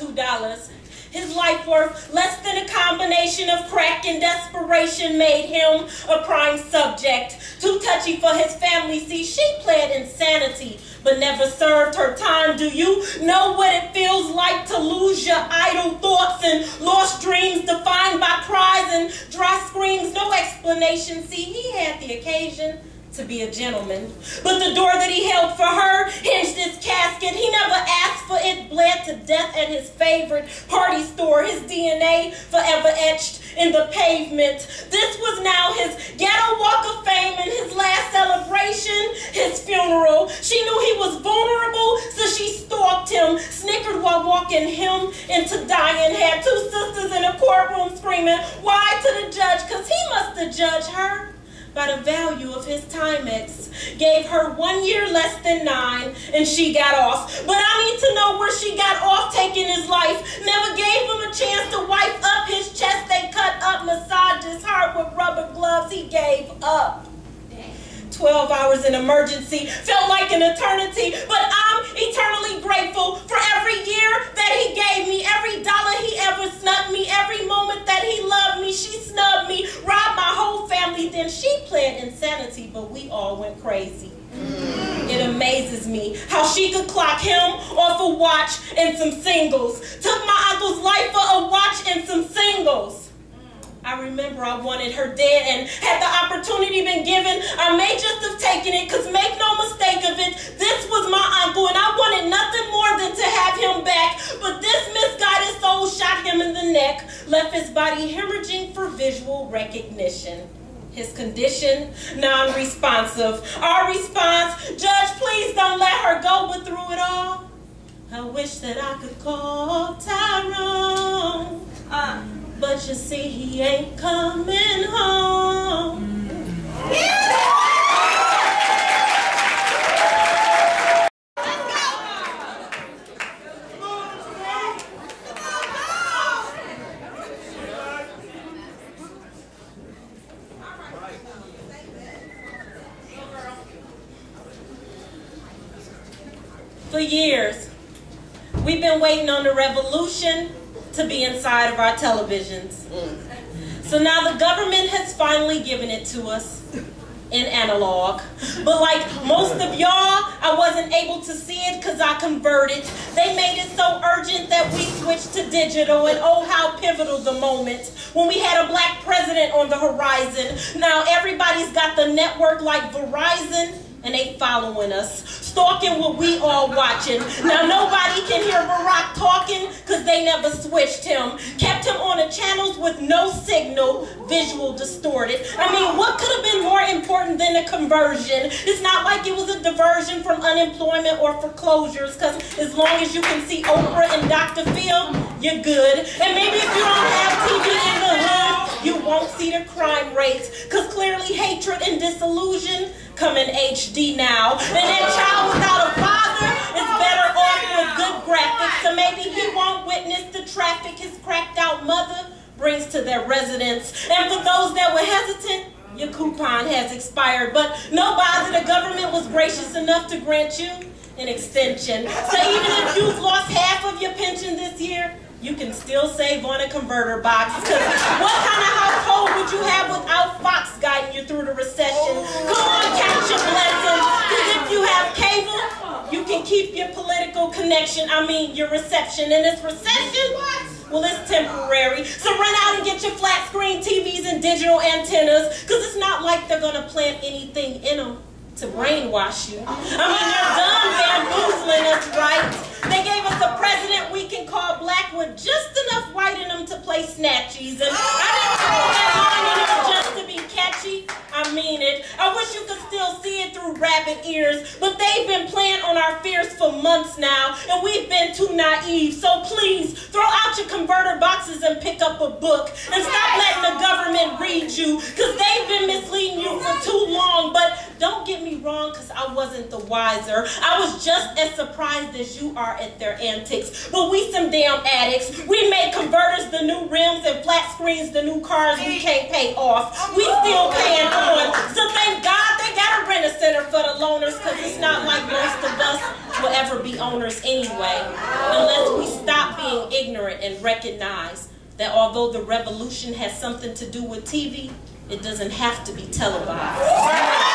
$2. His life worth, less than a combination of crack and desperation, made him a prime subject. Too touchy for his family, see, she pled insanity, but never served her time. Do you know what it feels like to lose your idle thoughts and lost dreams defined by cries and dry screams? No explanation, see, he had the occasion to be a gentleman, but the door that he held for her hinged its casket. He never asked for it, bled to death at his favorite party store, his DNA forever etched in the pavement. This was now his ghetto walk of fame and his last celebration, his funeral. She knew he was vulnerable, so she stalked him, snickered while walking him into dying. Had two sisters in a courtroom screaming, why, to the judge, because he must have judged her by the value of his Timex. Gave her 1 year less than 9, and she got off. But I need to know where she got off taking his life. Never gave him a chance to wipe up his chest. They cut up, massaged his heart with rubber gloves. He gave up. 12 hours in emergency felt like an eternity, but I'm eternally grateful for every year that he gave me, every dollar he ever snubbed me, every moment that he loved me. She snubbed me, robbed my whole family, then she pled insanity, but we all went crazy. It amazes me how she could clock him off a watch and some singles. Took my uncle's life for a watch and some singles. I remember I wanted her dead, and had the opportunity been given, I may just have taken it, because make no mistake of it, this was my uncle, and I wanted nothing more than to have him back. But this misguided soul shot him in the neck, left his body hemorrhaging for visual recognition. His condition, non-responsive. Our response, Judge, please don't let her go, but through it all, I wish that I could call Tyrone. But you see, he ain't coming home. For years, we've been waiting on the revolution to be inside of our televisions. So now the government has finally given it to us in analog. But like most of y'all, I wasn't able to see it because I converted. They made it so urgent that we switched to digital, and oh how pivotal the moment when we had a black president on the horizon. Now everybody's got the network like Verizon, and they following us, stalking what we all watching. Now nobody can hear Barack talking because they never switched him. Kept him on the channels with no signal, visual distorted. I mean, what could have been more important than a conversion? It's not like it was a diversion from unemployment or foreclosures, because as long as you can see Oprah and Dr. Phil, you're good. And maybe if you don't have TV in the hood, you won't see the crime rates, because clearly hatred and disillusion come in HD now. And that child without a father is better off with good graphics, so maybe he won't witness the traffic his cracked out mother brings to their residence. And for those that were hesitant, your coupon has expired, but no bother, the government was gracious enough to grant you an extension. So even if you've lost half of your pension this year, you can still save on a converter box. Because what kind of household would you have without Fox guiding you through the recession? Come on, count your blessings. Because if you have cable, you can keep your political connection, your reception. And this recession, well, it's temporary. So run out and get your flat screen TVs and digital antennas, because it's not like they're going to plant anything in them to brainwash you. They're done bamboozling us, right? They gave us a president we can call black with just enough white in them to play snatchies. And I didn't throw that line in there just to be catchy. I mean it. I wish you could still see it through rabbit ears, but they've been playing on our fears for months now, and we've been too naive. So please, throw out your converter boxes and pick up a book, and stop letting the government read you, because they've been misleading you for too long. But don't get me wrong, because I wasn't the wiser. I was just as surprised as you are at their antics. But we some damn addicts. We made converters the new rims and flat screens the new cars we can't pay off. We still paying on. So thank God they got a rent-a-center for the loners, because it's not like most of us will ever be owners anyway, unless we stop being and recognize that although the revolution has something to do with TV, it doesn't have to be televised.